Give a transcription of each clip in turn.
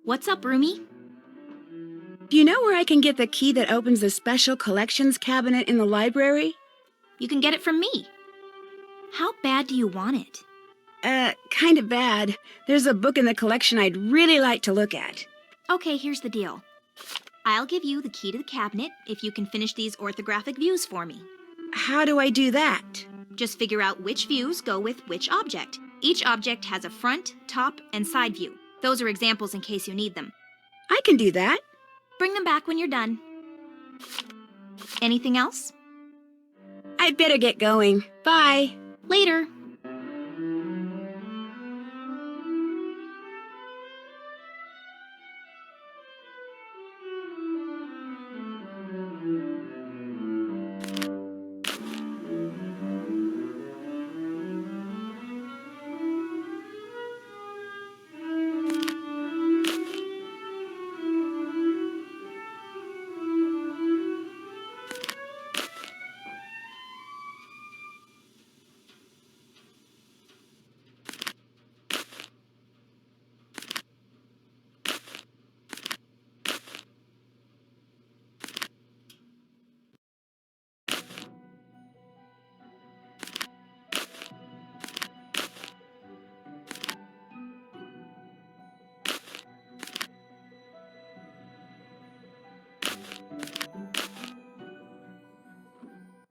What's up, Roomie? Do you know where I can get the key that opens the special collections cabinet in the library? You can get it from me. How bad do you want it? Kind of bad. There's a book in the collection I'd really like to look at. Okay, here's the deal. I'll give you the key to the cabinet if you can finish these orthographic views for me. How do I do that? Just figure out which views go with which object. Each object has a front, top, and side view. Those are examples in case you need them. I can do that. Bring them back when you're done. Anything else? I'd better get going. Bye. Later.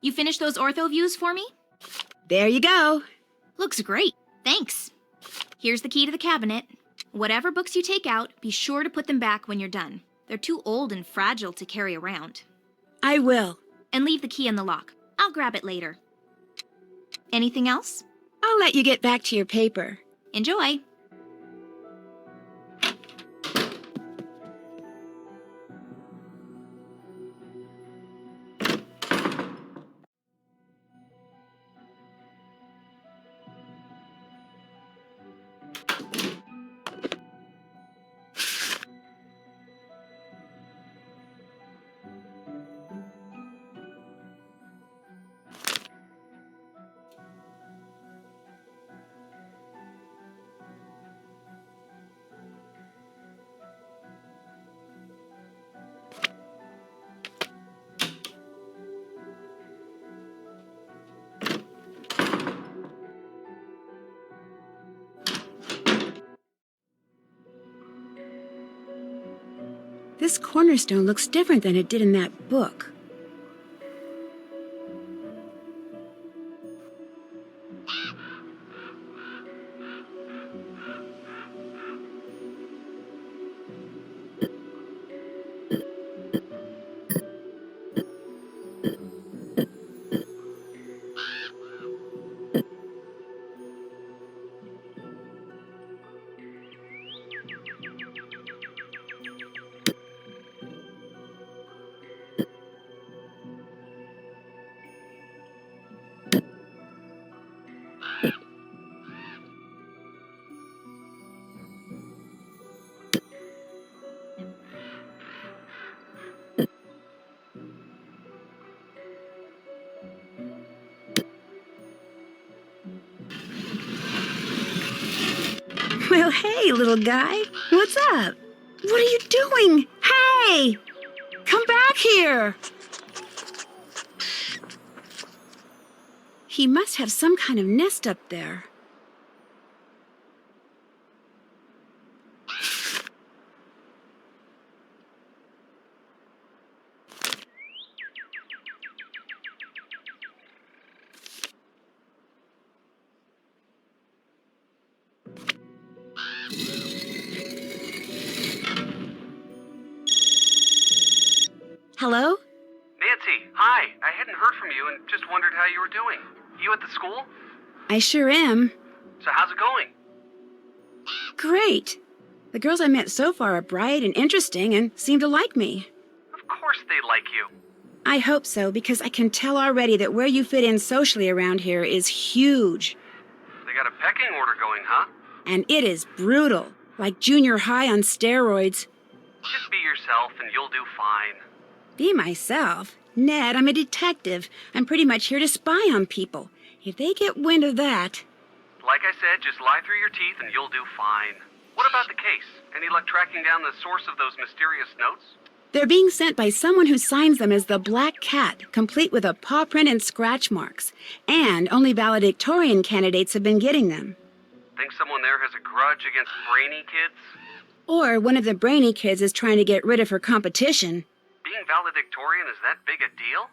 You finished those ortho views for me? There you go. Looks great. Thanks. Here's the key to the cabinet. Whatever books you take out, be sure to put them back when you're done. They're too old and fragile to carry around. I will. And leave the key in the lock. I'll grab it later. Anything else? I'll let you get back to your paper. Enjoy. This cornerstone looks different than it did in that book. Well, hey, little guy. What's up? What are you doing? Hey! Come back here! He must have some kind of nest up there. Hello? Nancy, hi. I hadn't heard from you and just wondered how you were doing. You at the school? I sure am. So how's it going? Great. The girls I met so far are bright and interesting and seem to like me. Of course they like you. I hope so, because I can tell already that where you fit in socially around here is huge. They got a pecking order going, huh? And it is brutal, like junior high on steroids. Just be yourself and you'll do fine. Be myself? Ned, I'm a detective. I'm pretty much here to spy on people. If they get wind of that... Like I said, just lie through your teeth and you'll do fine. What about the case? Any luck tracking down the source of those mysterious notes? They're being sent by someone who signs them as the Black Cat, complete with a paw print and scratch marks. And only valedictorian candidates have been getting them. Think someone there has a grudge against brainy kids? Or one of the brainy kids is trying to get rid of her competition. Being valedictorian is that big a deal?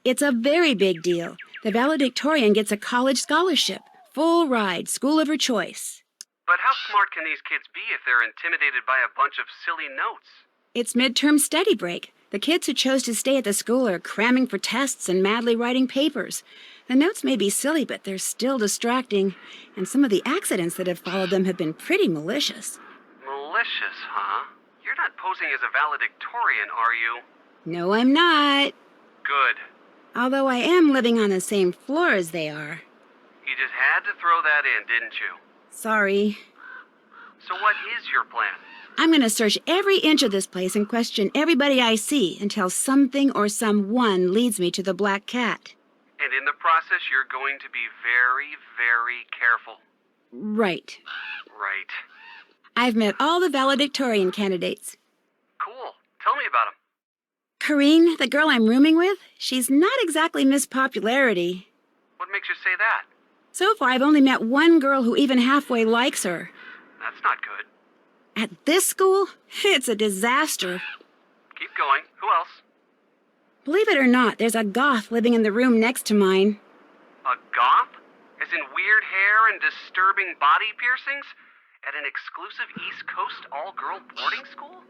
It's a very big deal. The valedictorian gets a college scholarship, full ride, school of her choice. But how smart can these kids be if they're intimidated by a bunch of silly notes? It's midterm study break. The kids who chose to stay at the school are cramming for tests and madly writing papers. The notes may be silly, but they're still distracting. And some of the accidents that have followed them have been pretty malicious. Malicious, huh? You're not posing as a valedictorian, are you? No, I'm not. Good. Although I am living on the same floor as they are. You just had to throw that in, didn't you? Sorry. So what is your plan? I'm going to search every inch of this place and question everybody I see until something or someone leads me to the Black Cat. And in the process, you're going to be very, very careful. Right. Right. I've met all the valedictorian candidates. Cool. Tell me about them. Corine, the girl I'm rooming with, she's not exactly Miss Popularity. What makes you say that? So far, I've only met one girl who even halfway likes her. That's not good. At this school, it's a disaster. Keep going. Who else? Believe it or not, there's a goth living in the room next to mine. A goth? As in weird hair and disturbing body piercings? At an exclusive East Coast all-girl boarding school?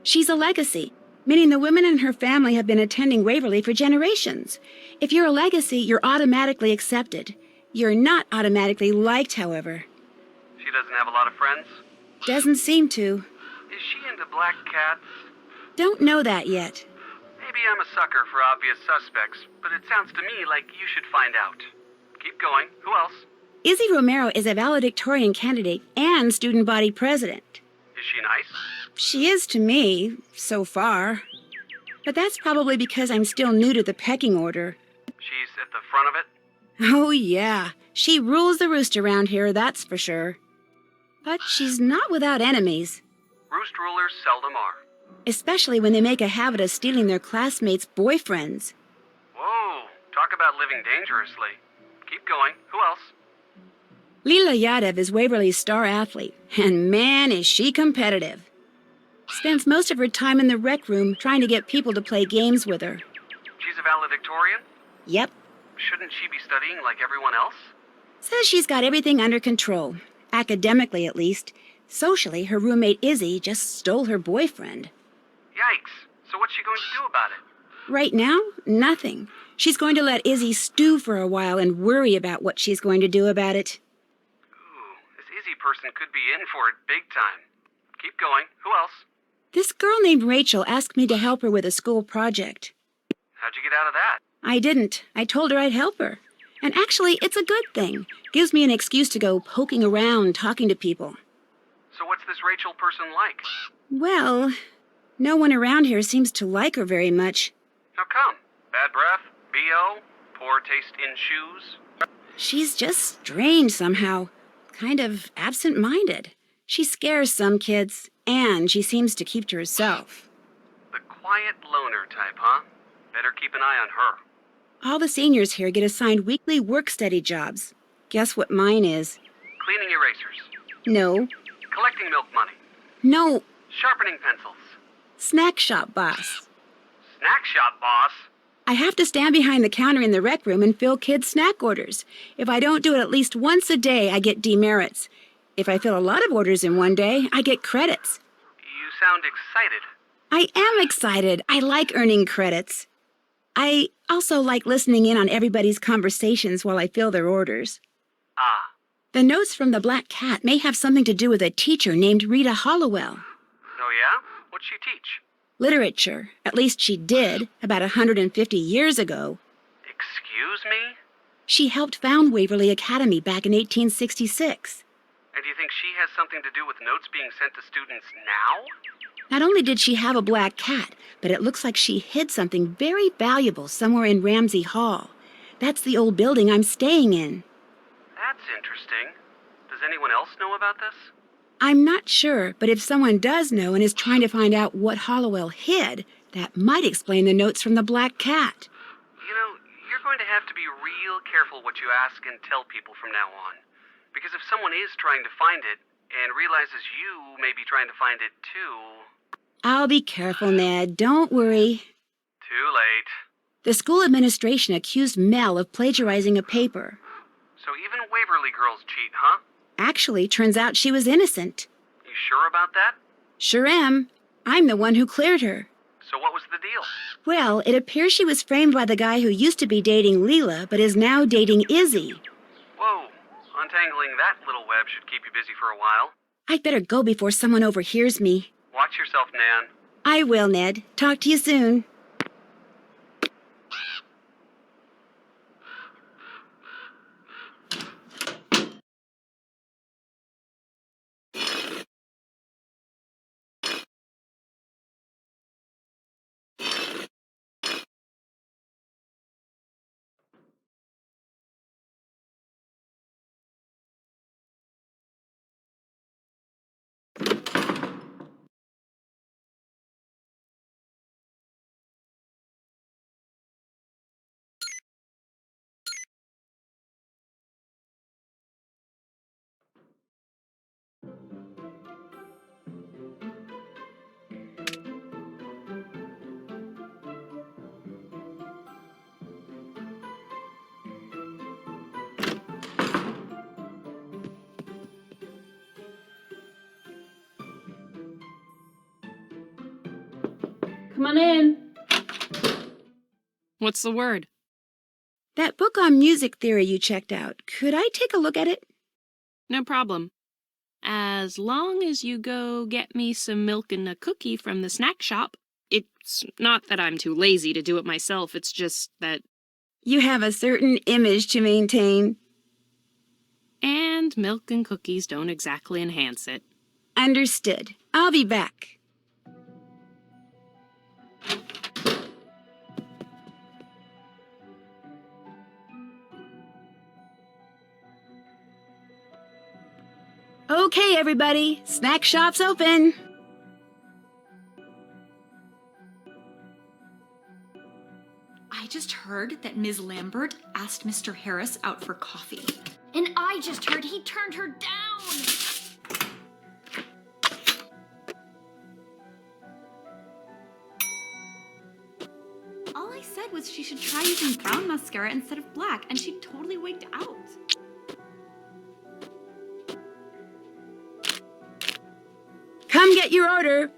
She's a legacy, meaning the women in her family have been attending Waverly for generations. If you're a legacy, you're automatically accepted. You're not automatically liked, however. She doesn't have a lot of friends? Doesn't seem to. Is she into black cats? Don't know that yet. Maybe I'm a sucker for obvious suspects, but it sounds to me like you should find out. Keep going. Who else? Izzy Romero is a valedictorian candidate and student body president. Is she nice? She is to me, so far. But that's probably because I'm still new to the pecking order. She's at the front of it? Oh, yeah. She rules the roost around here, that's for sure. But she's not without enemies. Roost rulers seldom are. Especially when they make a habit of stealing their classmates' boyfriends. Whoa, talk about living dangerously. Keep going. Who else? Leela Yadev is Waverly's star athlete, and man, is she competitive. Spends most of her time in the rec room trying to get people to play games with her. She's a valedictorian? Yep. Shouldn't she be studying like everyone else? Says she's got everything under control. Academically, at least. Socially, her roommate Izzy just stole her boyfriend. Yikes. So what's she going to do about it? Right now, nothing. She's going to let Izzy stew for a while and worry about what she's going to do about it. Ooh, this Izzy person could be in for it big time. Keep going. Who else? This girl named Rachel asked me to help her with a school project. How'd you get out of that? I didn't. I told her I'd help her. And actually, it's a good thing. Gives me an excuse to go poking around, talking to people. So what's this Rachel person like? Well, no one around here seems to like her very much. How come? Bad breath? B.O.? Poor taste in shoes? She's just strange somehow. Kind of absent-minded. She scares some kids, and she seems to keep to herself. The quiet loner type, huh? Better keep an eye on her. All the seniors here get assigned weekly work-study jobs. Guess what mine is? Cleaning erasers. No. Collecting milk money. No. Sharpening pencils. Snack shop boss. Snack shop boss. I have to stand behind the counter in the rec room and fill kids' snack orders. If I don't do it at least once a day, I get demerits. If I fill a lot of orders in one day, I get credits. You sound excited. I am excited. I like earning credits. I also like listening in on everybody's conversations while I fill their orders. Ah. The notes from the Black Cat may have something to do with a teacher named Rita Hallowell. Oh, yeah? What'd she teach? Literature. At least she did, about 150 years ago. Excuse me? She helped found Waverly Academy back in 1866. And do you think she has something to do with notes being sent to students now? Not only did she have a black cat, but it looks like she hid something very valuable somewhere in Ramsey Hall. That's the old building I'm staying in. That's interesting. Does anyone else know about this? I'm not sure, but if someone does know and is trying to find out what Hallowell hid, that might explain the notes from the black cat. You know, you're going to have to be real careful what you ask and tell people from now on. Because if someone is trying to find it and realizes you may be trying to find it too... I'll be careful, Ned. Don't worry. Too late. The school administration accused Mel of plagiarizing a paper. So even Waverly girls cheat, huh? Actually, turns out she was innocent. You sure about that? Sure am. I'm the one who cleared her. So what was the deal? Well, it appears she was framed by the guy who used to be dating Leela, but is now dating Izzy. Whoa. Untangling that little web should keep you busy for a while. I'd better go before someone overhears me. Watch yourself, Nan. I will, Ned. Talk to you soon. Come on in. What's the word? That book on music theory you checked out, could I take a look at it? No problem. As long as you go get me some milk and a cookie from the snack shop. It's not that I'm too lazy to do it myself, it's just that... You have a certain image to maintain. And milk and cookies don't exactly enhance it. Understood. I'll be back. Okay, everybody. Snack shop's open. I just heard that Ms. Lambert asked Mr. Harris out for coffee. And I just heard he turned her down. All I said was she should try using brown mascara instead of black, and she totally wigged out. Come get your order.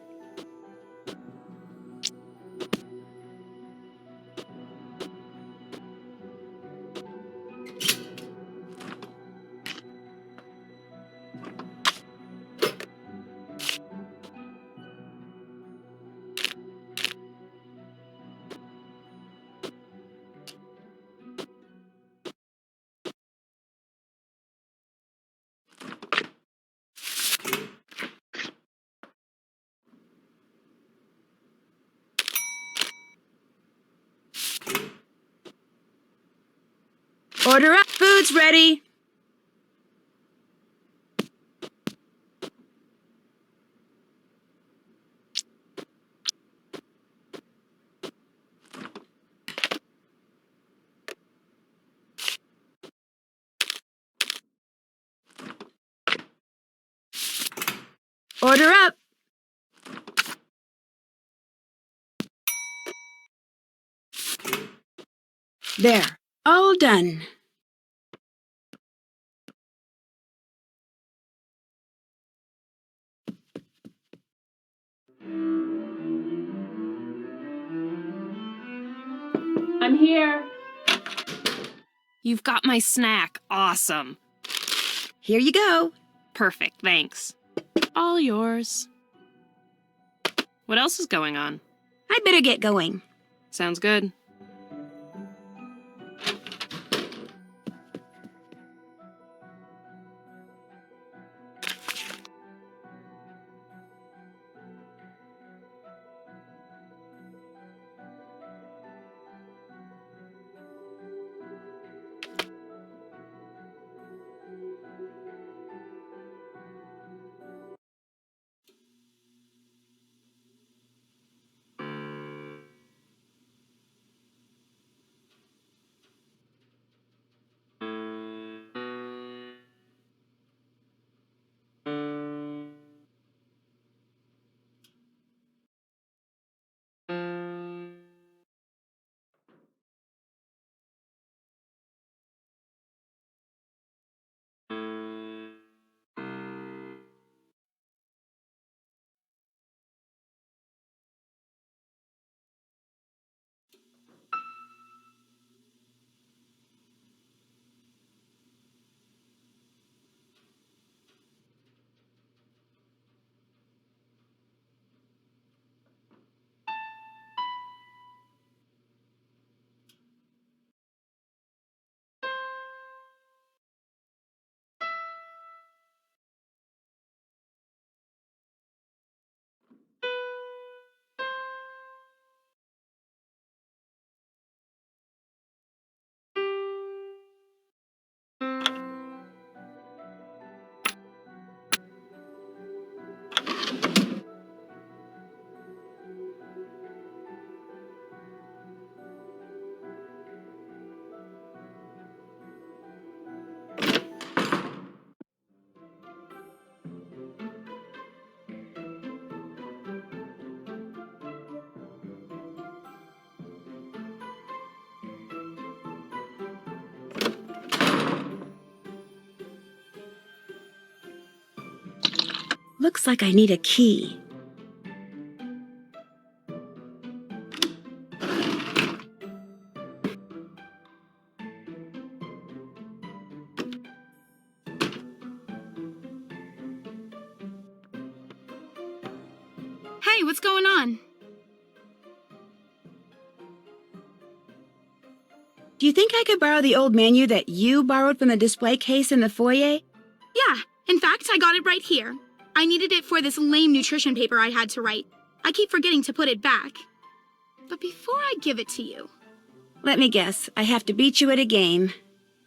Order up. Food's ready. Order up. There. All done. I'm here. You've got my snack. Awesome. Here you go. Perfect, thanks. All yours. What else is going on? I better get going. Sounds good. Looks like I need a key. Hey, what's going on? Do you think I could borrow the old menu that you borrowed from the display case in the foyer? Yeah, in fact, I got it right here. I needed it for this lame nutrition paper I had to write. I keep forgetting to put it back. But before I give it to you... Let me guess, I have to beat you at a game.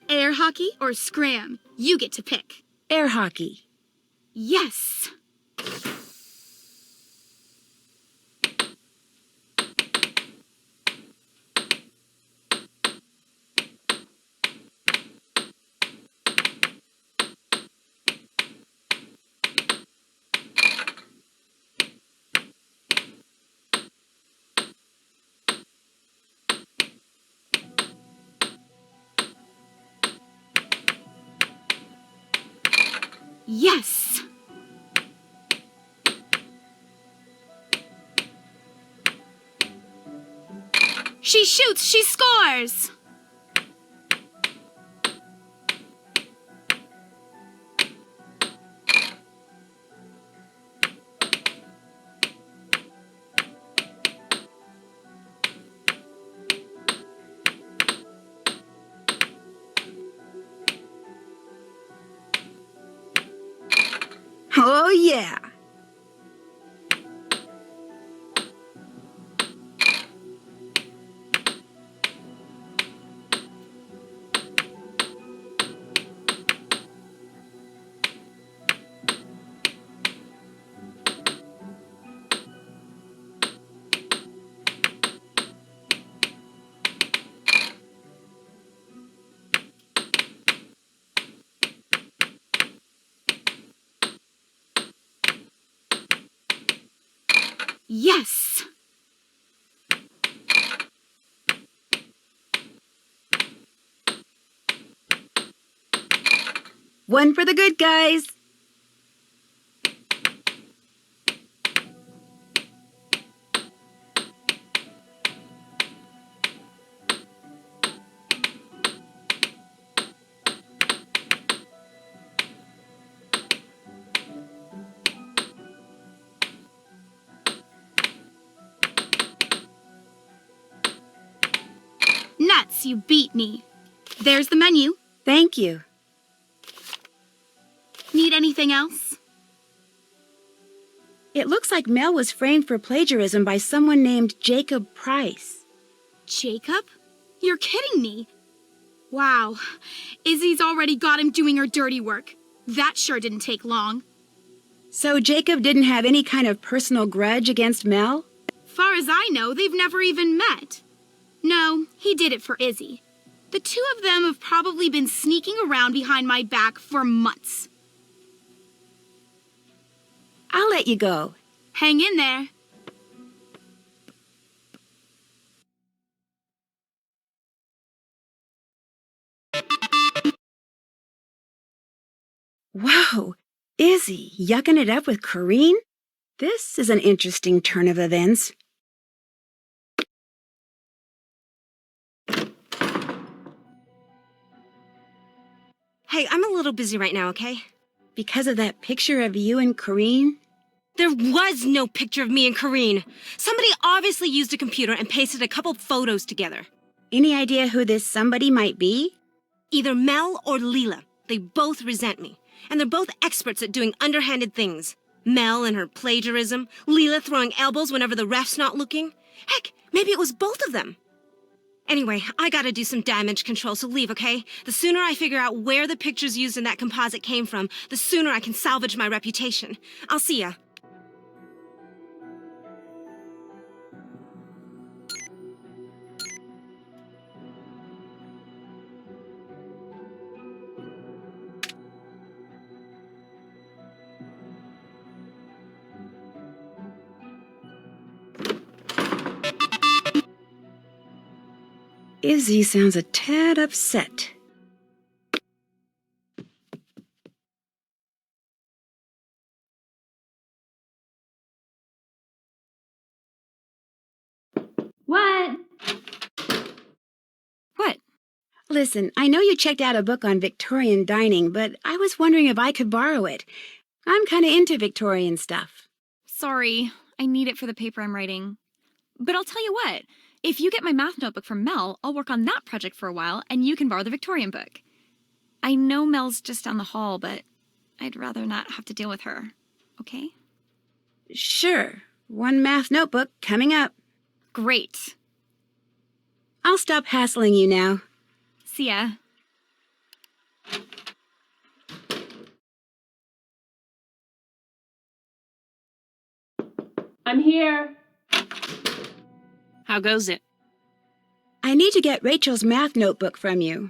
Air hockey or scram? You get to pick. Air hockey. Yes! Yes! She shoots, she scores! Oh, yeah. Yes! One for the good guys. Nuts, you beat me. There's the menu. Thank you. Need anything else? It looks like Mel was framed for plagiarism by someone named Jacob Price. Jacob? You're kidding me. Wow. Izzy's already got him doing her dirty work. That sure didn't take long. So Jacob didn't have any kind of personal grudge against Mel? Far as I know, they've never even met. No, he did it for Izzy. The two of them have probably been sneaking around behind my back for months. I'll let you go. Hang in there. Whoa, Izzy, yucking it up with Corine? This is an interesting turn of events. Hey, I'm a little busy right now, okay? Because of that picture of you and Corine? There was no picture of me and Corine. Somebody obviously used a computer and pasted a couple photos together. Any idea who this somebody might be? Either Mel or Leela. They both resent me. And they're both experts at doing underhanded things. Mel and her plagiarism, Leela throwing elbows whenever the ref's not looking. Heck, maybe it was both of them. Anyway, I gotta do some damage control, so leave, okay? The sooner I figure out where the pictures used in that composite came from, the sooner I can salvage my reputation. I'll see ya. Izzy sounds a tad upset. Listen, I know you checked out a book on Victorian dining, but I was wondering if I could borrow it. I'm kind of into Victorian stuff. Sorry, I need it for the paper I'm writing. But I'll tell you what, if you get my math notebook from Mel, I'll work on that project for a while, and you can borrow the Victorian book. I know Mel's just down the hall, but I'd rather not have to deal with her. Okay? Sure. One math notebook coming up. Great. I'll stop hassling you now. See ya. I'm here. How goes it? I need to get Rachel's math notebook from you.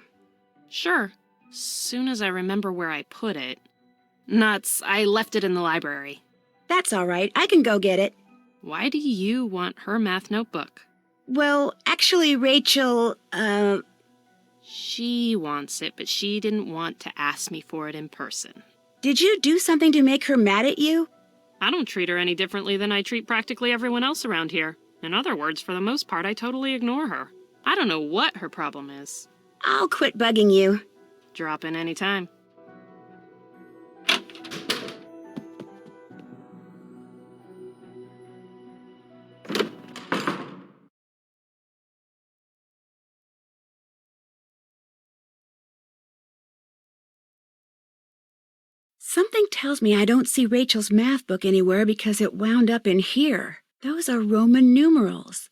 Sure. Soon as I remember where I put it. Nuts, I left it in the library. That's all right. I can go get it. Why do you want her math notebook? Well, actually, Rachel, She wants it, but she didn't want to ask me for it in person. did you do something to make her mad at you? I don't treat her any differently than I treat practically everyone else around here. In other words, for the most part, I totally ignore her. I don't know what her problem is. I'll quit bugging you. Drop in any time. Something tells me I don't see Rachel's math book anywhere because it wound up in here. Those are Roman numerals.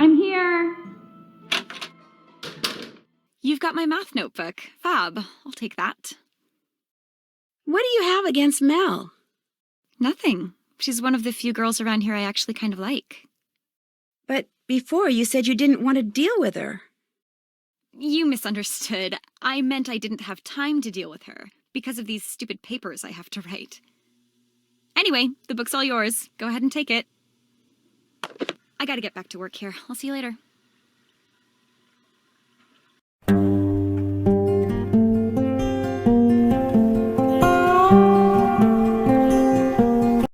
I'm here. You've got my math notebook. Fab. I'll take that. What do you have against Mel? Nothing. She's one of the few girls around here I actually kind of like. But before you said you didn't want to deal with her. You misunderstood. I meant I didn't have time to deal with her because of these stupid papers I have to write. Anyway, the book's all yours. Go ahead and take it. I gotta get back to work here. I'll see you later.